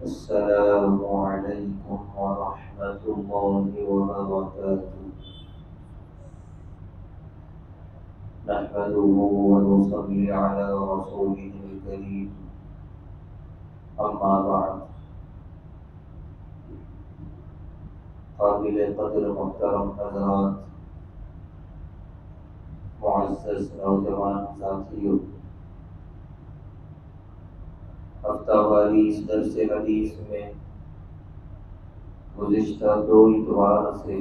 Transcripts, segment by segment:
السلام علیکم ورحمۃ اللہ وبرکاتہ نحمده ونصلي على رسوله الكريم اما بعد قابل قدر محترم حضرات معزز نوجوان ساتھیوں ہفتہ واری اس درس حدیث میں گزشتہ دو اتوار سے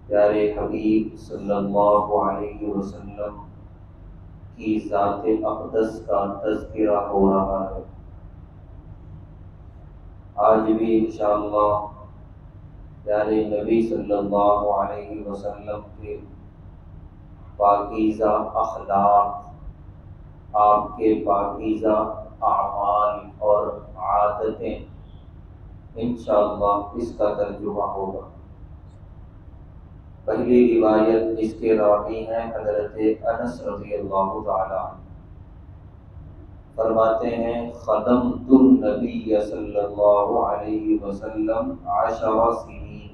پیارے حبیب صلی اللہ علیہ وسلم کی ذات اقدس کا تذکرہ ہو رہا ہے۔ آج بھی انشاءاللہ پیارے نبی صلی اللہ علیہ وسلم کے پاکیزہ اخلاق، آپ کے پاکیزہ اعمال اور عادتیں انشاءاللہ اس کا ترجمہ ہوگا۔ پہلی روایت جس کے راوی ہیں حضرت انس رضی اللہ تعالی عنہ، فرماتے ہیں خدمت النبی صلی اللہ علیہ وسلم 10 سنین،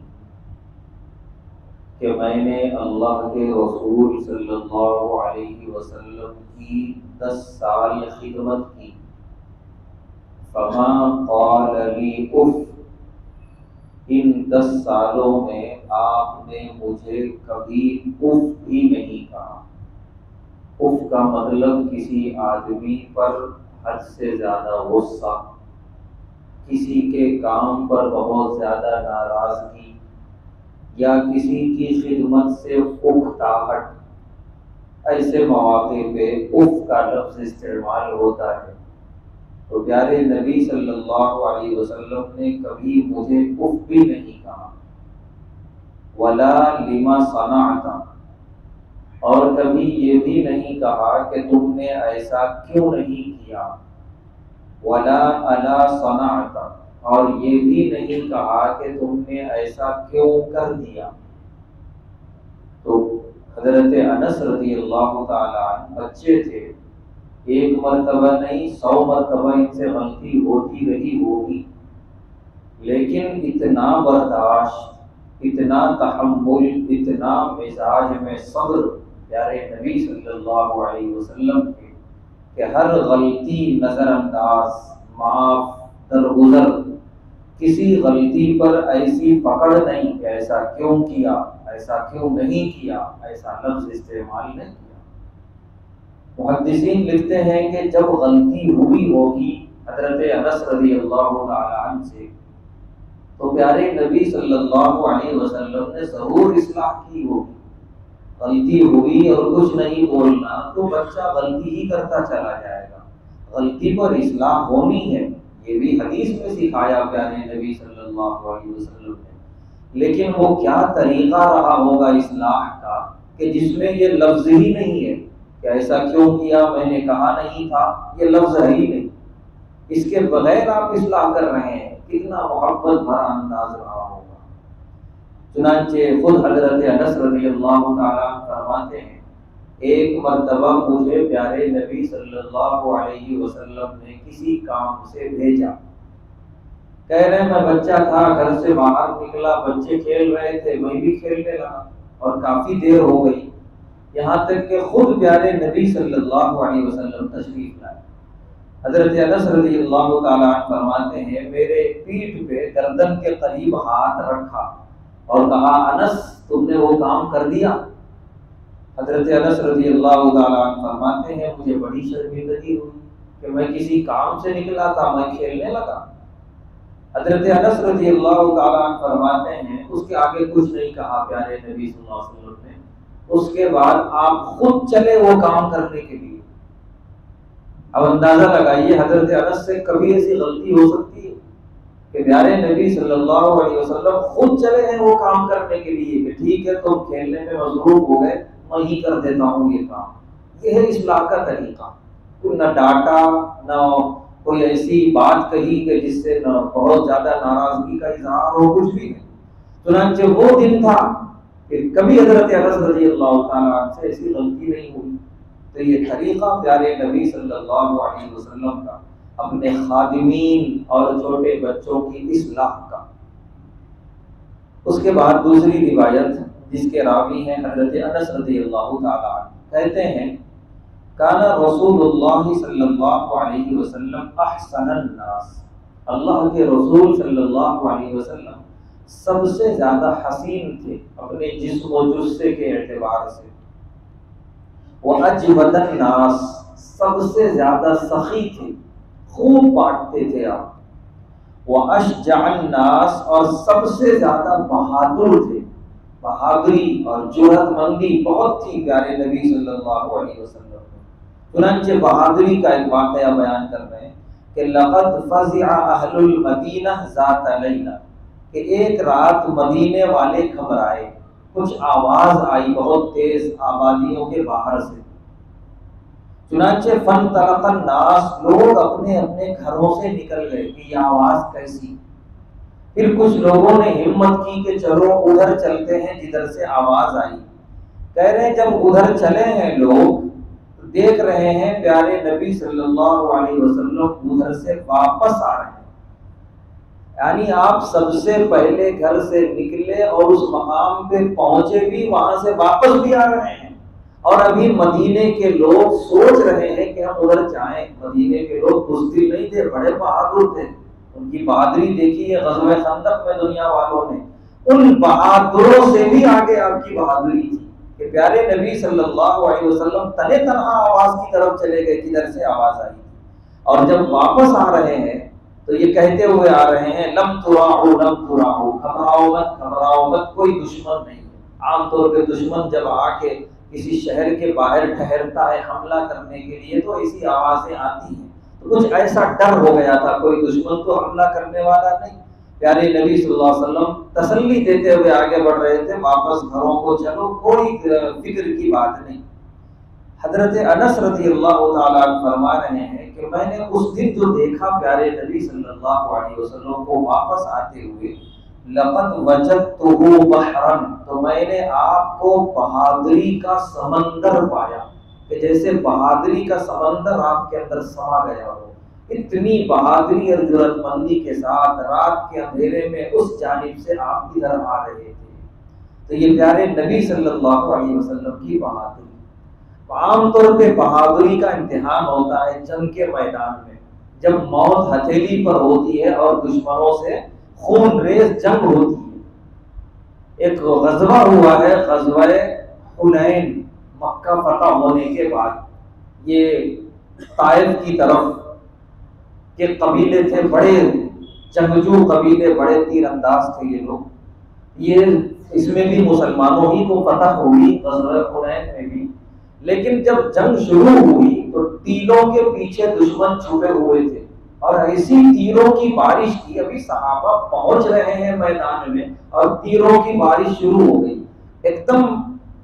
کہ میں نے اللہ کے رسول صلی اللہ علیہ وسلم کی 10 سال خدمت کی۔ فما قال لی اف، ان 10 سالوں میں آپ نے مجھے کبھی اف بھی نہیں کہا۔ اف کا مطلب کسی آدمی پر حد سے زیادہ غصہ، کسی کے کام پر بہت زیادہ ناراضگی، یا کسی کی خدمت سے اکتاہٹ، ایسے مواقع پہ اف کا لفظ استعمال ہوتا ہے۔ تو پیارے نبی صلی اللہ علیہ وسلم نے کبھی مجھے اف بھی نہیں کہا۔ ولا لما صنعت، اور کبھی یہ بھی نہیں کہا کہ تم نے ایسا کیوں نہیں کیا۔ ولا الا صنعت، اور یہ بھی نہیں کہا کہ تم نے ایسا کیوں کر دیا۔ تو حضرت انس رضی اللہ تعالی عنہ بچے تھے، ایک مرتبہ نہیں 100 مرتبہ ان سے غلطی ہوتی رہی ہوگی، لیکن اتنا برداشت، اتنا تحمل، اتنا مزاج میں صبر پیارے نبی صلی اللہ علیہ وسلم کے کہ ہر غلطی نظر انداز، معاف، درگزر، کسی غلطی پر ایسی پکڑ نہیں کہ ایسا کیوں کیا، ایسا کیوں نہیں کیا، ایسا لفظ استعمال نہیں کیا۔ محدثین لکھتے ہیں کہ جب غلطی ہوئی ہوگی حضرت انس رضی اللہ تعالی عنہ سے، تو پیارے نبی صلی اللہ علیہ وسلم نے ضرور اصلاح کی ہوگی۔ غلطی ہوئی اور کچھ نہیں بولنا تو بچہ غلطی ہی کرتا چلا جائے گا، غلطی پر اصلاح ہونی ہے، یہ بھی حدیث میں سکھایا پیارے نبی صلی اللہ علیہ وسلم نے۔ لیکن وہ کیا طریقہ رہا ہوگا اصلاح کا کہ جس میں یہ لفظ ہی نہیں ہے کہ ایسا کیوں کیا، میں نے کہا نہیں تھا، یہ لفظ ہے ہی نہیں، اس کے بغیر آپ اصلاح کر رہے ہیں، کتنا محبت بھرا انداز رہا ہوگا۔ چنانچہ خود حضرت انس رضی اللہ تعالیٰ فرماتے ہیں ایک مرتبہ مجھے پیارے نبی صلی اللہ علیہ وسلم نے کسی کام سے بھیجا، کہہ رہے میں بچہ تھا، گھر سے باہر نکلا، بچے کھیل رہے تھے، میں بھی کھیلنے لگا اور کافی دیر ہو گئی، یہاں تک کہ خود پیارے نبی صلی اللہ علیہ وسلم تشریف لائے۔ حضرت انس رضی اللہ تعالیٰ عنہ فرماتے ہیں میرے پیٹھ پہ گردن کے قریب ہاتھ رکھا اور کہا انس تم نے وہ کام کر دیا؟ حضرت انس رضی اللہ تعالیٰ عنہ فرماتے ہیں مجھے بڑی شرمندگی ہوئی کہ میں کسی کام سے نکلا تھا، میں کھیلنے لگا۔ حضرت انس رضی اللہ تعالیٰ عنہ فرماتے ہیں اس کے آگے کچھ نہیں کہا پیارے نبی صلی اللہ علیہ وسلم نے، اس کے بعد آپ خود چلے وہ کام کرنے کے لیے۔ اب اندازہ لگائیے حضرت انس سے کبھی ایسی غلطی ہو سکتی ہے کہ پیارے نبی صلی اللہ علیہ وسلم خود چلے ہیں وہ کام کرنے کے لیے کہ ٹھیک ہے تم کھیلنے میں مصروف ہو گئے، میں ہی کر دیتا ہوں یہ کام۔ یہ ہے اصلاح کا طریقہ، کوئی نہ ڈانٹا، نہ کوئی ایسی بات کہی کہ جس سے نہ بہت زیادہ ناراضگی کا اظہار ہو، کچھ بھی نہیں۔ چنانچہ وہ دن تھا کہ کبھی حضرت انس رضی اللہ تعالیٰ عنہ سے ایسی غلطی نہیں ہوئی۔ تو یہ طریقہ پیارے نبی صلی اللہ علیہ وسلم کا اپنے خادمین اور چھوٹے بچوں کی اصلاح کا۔ اس کے بعد دوسری روایت جس کے راوی ہیں حضرت انس رضی اللہ تعالیٰ عنہ، کہتے ہیں کان رسول اللہ صلی اللہ علیہ وسلم احسن الناس، اللہ کے رسول صلی اللہ علیہ وسلم سب سے زیادہ حسین تھے اپنے جسم و جثے کے اعتبار سے، وَأَجْوَدَ النَّاسِ، سب سے زیادہ سخی تھے، خوب بانٹتے تھے آپ، وَأَشْجَعَ النَّاسِ، اور سب سے زیادہ بہادر تھے، بہادری اور جرأت مندی بہت تھی پیارے نبی صلی اللہ علیہ وسلم میں۔ چنانچہ بہادری کا ایک واقعہ بیان کر رہے ہیں کہ لَقَدْ فَزِعَ أَهْلُ الْمَدِينَةِ ذَاتَ لَيْلَةٍ، کہ ایک رات مدینے والے گھبرائے، کچھ آواز آئی بہت تیز آبادیوں کے باہر سے، چنانچہ فَانْطَلَقَ النَّاسُ، لوگ اپنے اپنے گھروں سے نکل گئے کہ یہ آواز کیسی۔ پھر کچھ لوگوں نے ہمت کی کہ چلو ادھر چلتے ہیں جدھر سے آواز آئی۔ کہہ رہے ہیں جب ادھر چلے ہیں لوگ تو دیکھ رہے ہیں پیارے نبی صلی اللہ علیہ وسلم ادھر سے واپس آ رہے ہیں، یعنی آپ سب سے پہلے گھر سے نکلے اور اس مقام پہ پہنچے بھی، وہاں سے واپس بھی آ رہے ہیں، اور ابھی مدینے کے لوگ سوچ رہے ہیں کہ ہم ادھر جائیں۔ مدینے کے لوگ بزدل نہیں تھے، بڑے بہادر تھے، ان کی بہادری دیکھی ہے غزوہ خندق میں دنیا والوں نے، ان بہادروں سے بھی آگے آپ کی بہادری تھی کہ پیارے نبی صلی اللہ علیہ وسلم تنے تنہا آواز کی طرف چلے گئے جدھر سے آواز آئی، اور جب واپس آ رہے ہیں تو یہ کہتے ہوئے آ رہے ہیں لم تراعوا لم تراعوا، گھبراؤ مت، کوئی دشمن نہیں ہے۔ عام طور پہ دشمن جب آ کے کسی شہر کے باہر ٹھہرتا ہے حملہ کرنے کے لیے تو ایسی آوازیں آتی ہیں، تو کچھ ایسا ڈر ہو گیا تھا، کوئی دشمن تو حملہ کرنے والا نہیں۔ پیارے نبی صلی اللہ علیہ وسلم تسلی دیتے ہوئے آگے بڑھ رہے تھے، واپس گھروں کو چلو، کوئی فکر کی بات نہیں۔ حضرت انس رضی اللہ تعالیٰ عنہ فرما رہے ہیں کہ میں نے اس دن جو دیکھا پیارے نبی صلی اللہ علیہ وسلم کو واپس آتے ہوئے، لقد وجدتہ بحرا، تو میں نے آپ کو بہادری کا سمندر پایا، کہ جیسے بہادری کا سمندر آپ کے اندر سما گیا ہو، اتنی بہادری اور جرأت مندی کے ساتھ رات کے اندھیرے میں اس جانب سے آپ ادھر آ رہے تھے۔ تو یہ پیارے نبی صلی اللہ علیہ وسلم کی بہادری۔ عام طور پہ بہادری کا امتحان ہوتا ہے جنگ کے میدان میں، جب موت ہتھیلی پر ہوتی ہے اور دشمنوں سے خون ریز جنگ ہوتی ہے۔ ایک غزوہ ہوا ہے، غزوہ حنین، مکہ فتح ہونے کے بعد، یہ طائف کی طرف کے قبیلے تھے، بڑے جنگجو قبیلے، بڑے تیر انداز تھے یہ لوگ، یہ اس میں بھی مسلمانوں ہی کو فتح ہوئی غزوہ حنین میں بھی، لیکن جب جنگ شروع ہوئی تو تیروں کے پیچھے دشمن چھپے ہوئے تھے، اور ایسی تیروں کی بارش کی، ابھی صحابہ پہنچ رہے ہیں میدان میں اور تیروں کی بارش شروع ہو گئی، ایک دم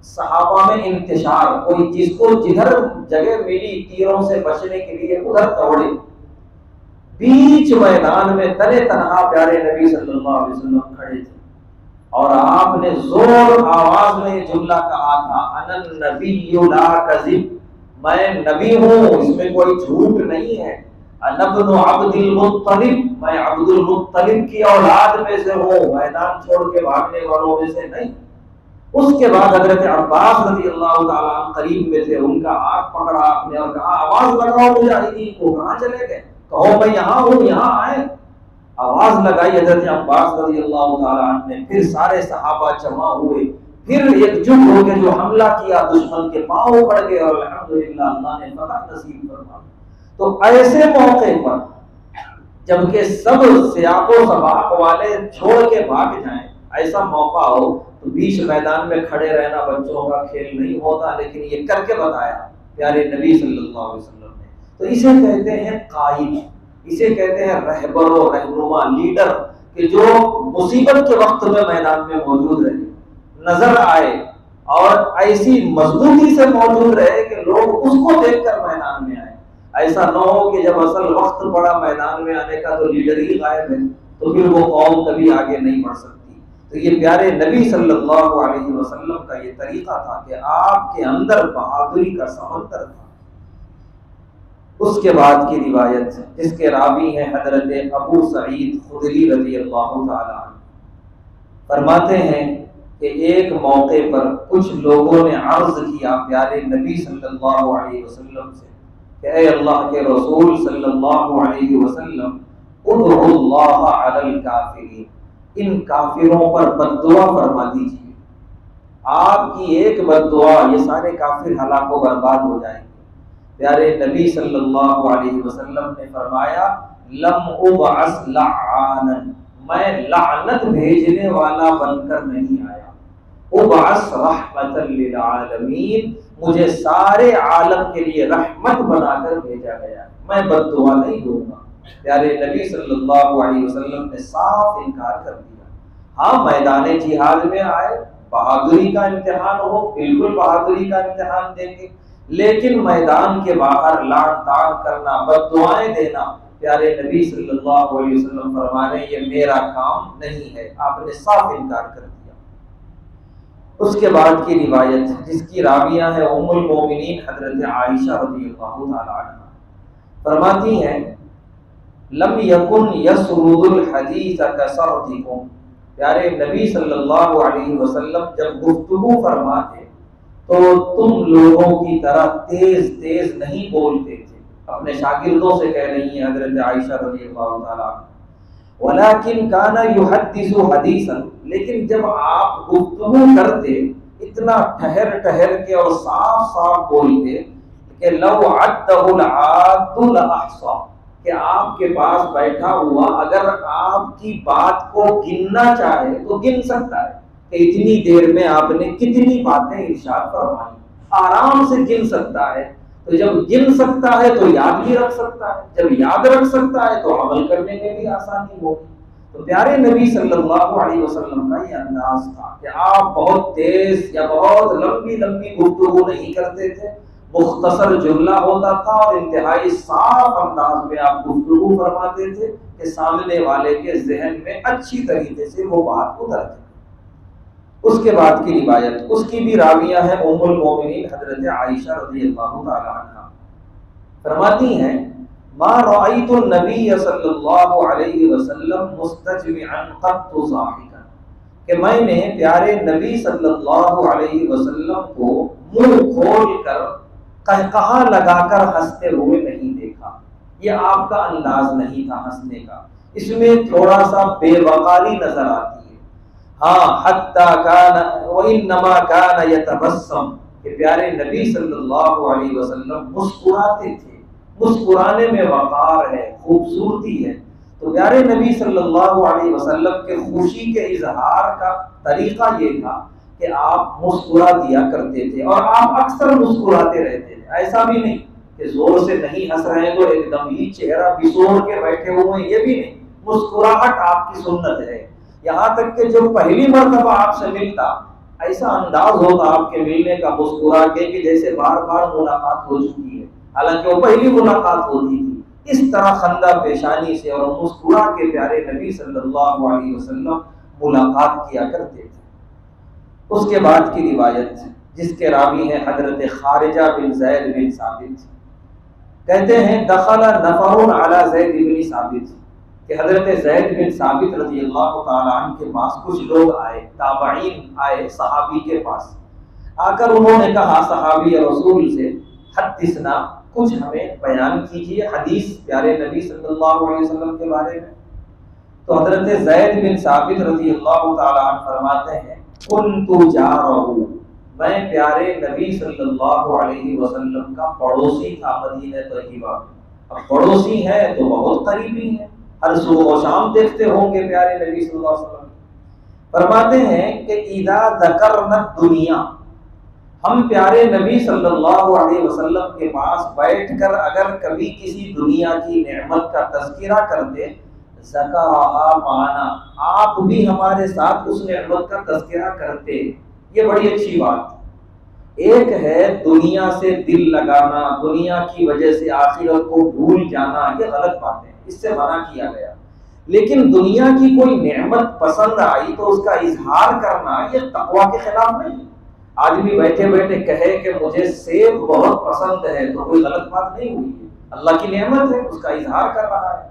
صحابہ میں انتشار، کوئی جس کو جدھر جگہ ملی تیروں سے بچنے کے لیے ادھر دوڑے۔ بیچ میدان میں تنے تنہا پیارے نبی صلی اللہ علیہ وسلم کھڑے تھے، اور آپ نے زور آواز میں یہ جملہ کہا تھا، انا النبی لا کذب، میں نبی ہوں، اس میں کوئی جھوٹ نہیں ہے، انا ابن عبد المطلب، میں عبد المطلب کی اولاد میں سے ہوں، میدان چھوڑ کے بھاگنے والوں میں سے نہیں۔ اس کے بعد حضرت عباس رضی اللہ تعالیٰ عنہ قریب میں تھے، ان کا ہاتھ پکڑا آپ نے اور کہا آواز لگاؤ مجاہدین کو، کہاں چلے گئے، کہو میں یہاں ہوں، یہاں آئے۔ آواز لگائی حضرت عباس رضی اللہ تعالیٰ عنہ نے، پھر سارے صحابہ جمع ہوئے، پھر ایک جٹ ہو کے جو حملہ کیا دشمن کے پاؤں پڑ گئے، اور الحمدللہ اللہ نے فتح نصیب فرمایا۔ تو ایسے موقع پر جبکہ سب سیاق و سباق والے چھوڑ کے بھاگ جائیں، ایسا موقع ہو تو بیچ میدان میں کھڑے رہنا بچوں کا کھیل نہیں ہوتا، لیکن یہ کر کے بتایا پیارے نبی صلی اللہ علیہ وسلم نے۔ تو اسے کہتے ہیں قائد، اسے کہتے ہیں رہبر و رہنما، لیڈر، کہ جو مصیبت کے وقت میں میدان میں موجود رہے، نظر آئے اور ایسی مضبوطی سے موجود رہے کہ لوگ اس کو دیکھ کر میدان میں آئے۔ ایسا نہ ہو کہ جب اصل وقت پڑا میدان میں آنے کا تو لیڈر ہی غائب ہے، تو پھر وہ قوم کبھی آگے نہیں بڑھ سکتی۔ تو یہ پیارے نبی صلی اللہ علیہ وسلم کا یہ طریقہ تھا کہ آپ کے اندر بہادری کا سمندر تھا۔ اس کے بعد کی روایت جس کے راوی ہیں حضرت ابو سعید خدری رضی اللہ تعالی عنہ، فرماتے ہیں کہ ایک موقع پر کچھ لوگوں نے عرض کیا پیارے نبی صلی اللہ علیہ وسلم سے کہ اے اللہ کے رسول صلی اللہ علیہ وسلم، ادعو اللہ علی الکافرین، ان کافروں پر بد دعا فرما دیجیے، آپ کی ایک بد دعا یہ سارے کافر ہلاک و برباد ہو جائیں گے۔ پیارے نبی صلی اللہ علیہ وسلم نے فرمایا لم ابعث لعانا، میں لعنت بھیجنے والا بن کر نہیں آیا، ابعث رحمتا للعالمین، مجھے سارے عالم کے لیے رحمت بنا کر بھیجا گیا ہے، میں بد دعا نہیں دوں گا۔ پیارے نبی صلی اللہ علیہ وسلم نے صاف انکار کر دیا۔ ہاں میدان جہاد میں آئے، بہادری کا امتحان ہو، بالکل بہادری کا امتحان دیں گے، لیکن میدان کے باہر لعن طعن کرنا، بد دعائیں دینا، پیارے نبی صلی اللہ علیہ وسلم فرمانے یہ میرا کام نہیں ہے، آپ نے صاف انکار کر دیا۔ اس کے بعد کی روایت جس کی راویہ ہے ام المومنین حضرت عائشہ رضی اللہ تعالی عنہ، فرماتی ہیں لم یکن یسرد الحدیث کسرتکم، پیارے نبی صلی اللہ علیہ وسلم جب گفتگو فرماتے تو تم لوگوں کی طرح تیز تیز نہیں بولتے تھے، اپنے شاگردوں سے کہہ رہی ہیں حضرت عائشہ رضی اللہ تعالیٰ عنہ، ولیکن کان یحدث حدیثا، لیکن جب آپ گفتگو کرتے اتنا ٹھہر ٹھہر کے اور صاف صاف بولتے کہ لو عدہ العاد لاحصى، کہ آپ کے پاس بیٹھا ہوا اگر آپ کی بات کو گننا چاہے تو گن سکتا ہے کہ اتنی دیر میں آپ نے کتنی باتیں ارشاد فرمائی، آرام سے گن سکتا ہے۔ تو جب گن سکتا ہے تو یاد بھی رکھ سکتا ہے، جب یاد رکھ سکتا ہے تو عمل کرنے میں بھی آسانی ہوگی۔ تو پیارے نبی صلی اللہ علیہ وسلم کا یہ انداز تھا کہ آپ بہت تیز یا بہت لمبی لمبی گفتگو نہیں کرتے تھے، مختصر جملہ ہوتا تھا اور انتہائی صاف انداز میں آپ گفتگو فرماتے تھے کہ سامنے والے کے ذہن میں اچھی طریقے سے وہ بات اتر جائے۔ اس کے بعد کی روایت اس کی بھی راویہ ہے ام المومنین حضرت عائشہ رضی اللہ تعالی عنہ، فرماتی ہیں ما رأیت النبی صلی اللہ علیہ وسلم مستجمعا قط ضاحکا، کہ میں نے پیارے نبی صلی اللہ علیہ وسلم کو منہ کھول کر قہقہا لگا کر ہنستے ہوئے نہیں دیکھا، یہ آپ کا انداز نہیں تھا ہنسنے کا، اس میں تھوڑا سا بے وقاری نظر آتی ہے۔ ہاں حتیٰ کان وانما کان یتبسم، کہ پیارے نبی صلی اللہ علیہ وسلم مسکراتے تھے، مسکرانے میں وقار ہے، خوبصورتی ہے۔ تو پیارے نبی صلی اللہ علیہ وسلم کے خوشی کے اظہار کا طریقہ یہ تھا کہ آپ مسکرا دیا کرتے تھے اور آپ اکثر مسکراتے رہتے تھے، ایسا بھی نہیں کہ زور سے نہیں ہنس رہے ہیں تو ایک دم ہی چہرہ بسور کے بیٹھے ہوئے ہیں، یہ بھی نہیں، مسکراہٹ آپ کی سنت ہے۔ یہاں تک کہ جو پہلی مرتبہ آپ سے ملتا ایسا انداز ہوتا آپ کے ملنے کا مسکرا کے کہ جیسے بار بار ملاقات ہو چکی ہے، حالانکہ وہ پہلی ملاقات ہوتی تھی۔ اس طرح خندہ پیشانی سے اور مسکرا کے پیارے نبی صلی اللہ علیہ وسلم ملاقات کیا کرتے تھے۔ اس کے بعد کی روایت جس کے راوی ہیں حضرت خارجہ بن زید بن ثابت، کہتے ہیں دخل نفر علی زید بن ثابت، کہ حضرت زید بن ثابت رضی اللہ تعالیٰ عنہ کے پاس کچھ لوگ آئے، تابعین آئے صحابی کے پاس، آ کر انہوں نے کہا صحابی رسول سے حدثنا، کچھ ہمیں بیان کیجیے حدیث پیارے نبی صلی اللہ علیہ وسلم کے بارے میں۔ تو حضرت زید بن ثابت رضی اللہ تعالیٰ عنہ فرماتے ہیں کنت جارہ، میں پیارے نبی صلی اللہ علیہ وسلم کا پڑوسی تھا مدینہ طیبہ میں۔ اب پڑوسی ہیں تو بہت قریبی ہیں، ہر صبح و شام دیکھتے ہوں گے پیارے نبی صلی اللہ علیہ وسلم۔ فرماتے ہیں کہ اذا ذکرنا الدنیا، ہم پیارے نبی صلی اللہ علیہ وسلم کے پاس بیٹھ کر اگر کبھی کسی دنیا کی نعمت کا تذکرہ کرتے ذکرہا معنا، آپ بھی ہمارے ساتھ اس نعمت کا تذکرہ کرتے، یہ بڑی اچھی بات۔ ایک ہے دنیا سے دل لگانا، دنیا کی وجہ سے آخرت کو بھول جانا، یہ غلط بات ہے، اس سے منع کیا گیا۔ لیکن دنیا کی کوئی نعمت پسند آئی تو اس کا اظہار کرنا یہ تقویٰ کے خلاف نہیں۔ آدمی بیٹھے بیٹھے کہے کہ مجھے سیب بہت پسند ہے تو کوئی غلط بات نہیں ہوئی ہے، اللہ کی نعمت ہے، اس کا اظہار کر رہا ہے۔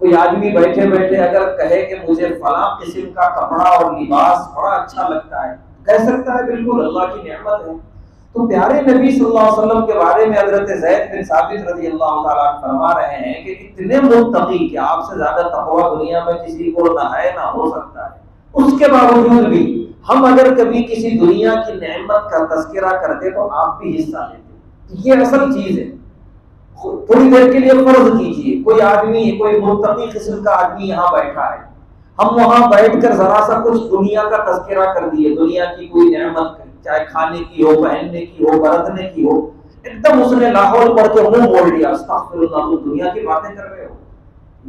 کوئی آدمی بیٹھے بیٹھے اگر کہے کہ مجھے فلاں قسم کا کپڑا اور لباس بڑا اچھا لگتا ہے، کہہ سکتا ہے، بالکل اللہ کی نعمت ہے۔ تو پیارے نبی صلی اللہ علیہ وسلم کے بارے میں حضرت زید بن ثابت رضی اللہ تعالیٰ عنہ فرما رہے ہیں کہ اتنے متقی کہ آپ سے زیادہ تقوی دنیا میں کسی کو نہ ہے نہ ہو سکتا ہے، اس کے باوجود بھی ہم اگر کبھی کسی دنیا کی نعمت کا تذکرہ کرتے تو آپ بھی حصہ لیتے۔ یہ اصل چیز ہے۔ تھوڑی دیر کے لیے فرض کیجئے کوئی آدمی، کوئی متقی قسم کا آدمی یہاں بیٹھا ہے، ہم وہاں بیٹھ کر ذرا سا کچھ دنیا کا تذکرہ کر دیے، دنیا کی کوئی نعمت چاہے کھانے کی ہو، پہننے کی ہو، برتنے کی ہو، ایک دم اس نے لاہور پڑھ کے منہ موڑ لیا، استغفر اللہ، تو دنیا کی باتیں کر رہے ہو،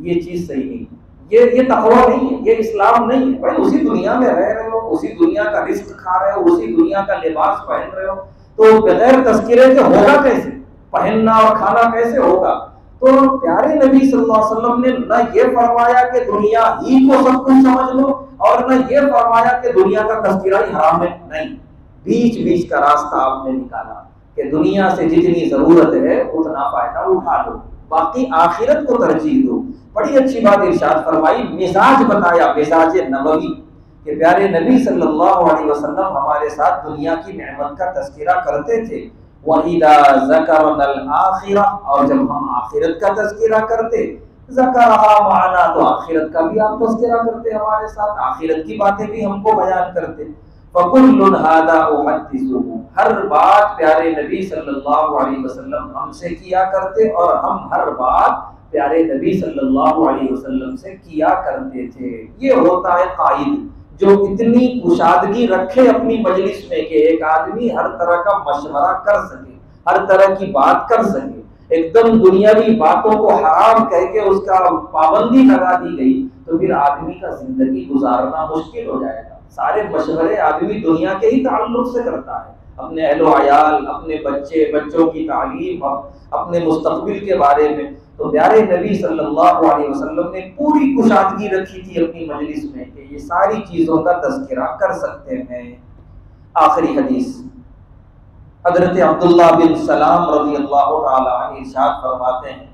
یہ چیز صحیح نہیں، یہ تقوی نہیں ہے، یہ اسلام نہیں ہے۔ بھائی اسی دنیا میں رہ رہے ہو، اسی دنیا کا رزق کھا رہے ہو، اسی دنیا کا لباس پہن رہے ہو، تو بغیر تذکرے کے ہوگا کیسے؟ پہننا اور کھانا کیسے ہوگا؟ تو پیارے نبی صلی اللہ علیہ وسلم نے نہ یہ فرمایا کہ دنیا ہی کو سب کچھ سمجھ لو، اور نہ یہ فرمایا کہ دنیا کا تذکرہ ہی حرام ہے، نہیں، بیچ بیچ کا راستہ آپ نے نکالا کہ دنیا سے جتنی ضرورت ہے اتنا فائدہ اٹھا لو، باقی آخرت کو ترجیح دو۔ بڑی اچھی بات ارشاد فرمائی، مزاج بتایا، مزاج نبوی، کہ پیارے نبی صلی اللہ علیہ وسلم ہمارے ساتھ دنیا کی نعمت کا تذکرہ کرتے تھے۔ وَإِذَا ذَكَرْنَا الْآخِرَةَ، اور جب ہم آخرت کا تذکرہ کرتے، ذکرها معنا، تو آخرت کا بھی آپ تذکرہ کرتے ہمارے ساتھ، آخرت کی باتیں بھی ہم کو بیان کرتے۔ فَكُلٌّ هَذَا أُحَدِّثُهُ، ہر بات پیارے نبی صلی اللہ علیہ وسلم ہم سے کیا کرتے، اور ہم ہر بات پیارے نبی صلی اللہ علیہ وسلم سے کیا کرتے تھے۔ یہ ہوتا ہے قائد جو اتنی کشادگی رکھے اپنی مجلس میں کہ ایک آدمی ہر طرح کا مشورہ کر سکے، ہر طرح کی بات کر سکے۔ ایک دم دنیاوی باتوں کو حرام کہہ کے اس کا پابندی لگا دی گئی تو پھر آدمی کا زندگی گزارنا مشکل ہو جائے گا۔ سارے مشورے آدمی دنیا کے ہی تعلق سے کرتا ہے، اپنے اہل و عیال، اپنے بچوں کی تعلیم، اپنے مستقبل کے بارے میں۔ تو پیارے نبی صلی اللہ علیہ وسلم نے پوری کشادگی رکھی تھی اپنی مجلس میں کہ یہ ساری چیزوں کا تذکرہ کر سکتے ہیں۔ آخری حدیث، حضرت عبداللہ بن سلام رضی اللہ تعالی عنہ ارشاد فرماتے ہیں،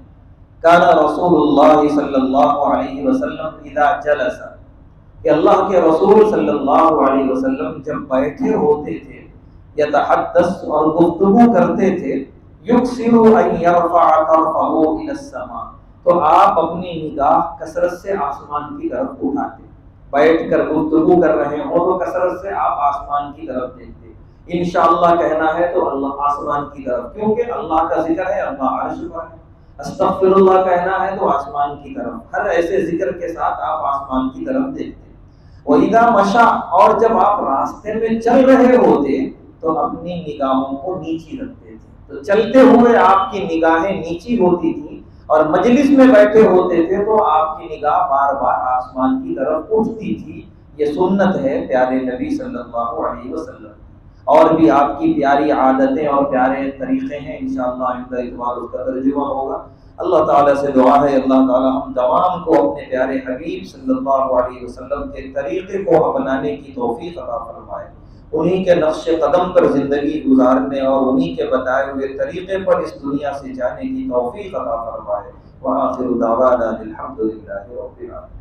کان رسول اللہ صلی اللہ علیہ وسلم اذا جلس، کہ اللہ کے رسول صلی اللہ علیہ وسلم جب بیٹھے ہوتے تھے، یتحدث، اور گفتگو کرتے تھے، یکثر ان یرفع طرفہ الی السماء، تو آپ اپنی نگاہ کثرت سے آسمان کی طرف اٹھاتے، بیٹھ کر گفتگو کر رہے ہوں تو کثرت سے آپ آسمان کی طرف دیکھتے، انشاءاللہ کہنا ہے تو اللہ آسمان کی طرف، کیونکہ اللہ کا ذکر ہے، اللہ عرش پر ہے، استغفر اللہ کہنا ہے تو آسمان کی طرف، ہر ایسے ذکر کے ساتھ آپ آسمان کی طرف دیکھتے۔ وَإِذَا مَشَى، اور جب آپ راستے میں چل رہے ہوتے تو اپنی نگاہوں کو نیچی رکھتے تھے، تو چلتے ہوئے آپ کی نگاہیں نیچی ہوتی تھی، اور مجلس میں بیٹھے ہوتے تھے تو آپ کی نگاہ بار بار آسمان کی طرف اٹھتی تھی۔ یہ سنت ہے پیارے نبی صلی اللہ علیہ وسلم، اور بھی آپ کی پیاری عادتیں اور پیارے طریقے ہیں، انشاءاللہ آئندہ اتوار اس کا ترجمہ ہوگا۔ اللہ تعالیٰ سے دعا ہے اللہ تعالیٰ ہم تمام کو اپنے پیارے حبیب صلی اللہ علیہ وسلم کے طریقے کو اپنانے کی توفیق عطا فرمائے، انہی کے نقش قدم پر زندگی گزارنے اور انہی کے بتائے ہوئے طریقے پر اس دنیا سے جانے کی توفیق عطا فرمائے۔ وآخر دعوانا الحمد للہ رب العالمین۔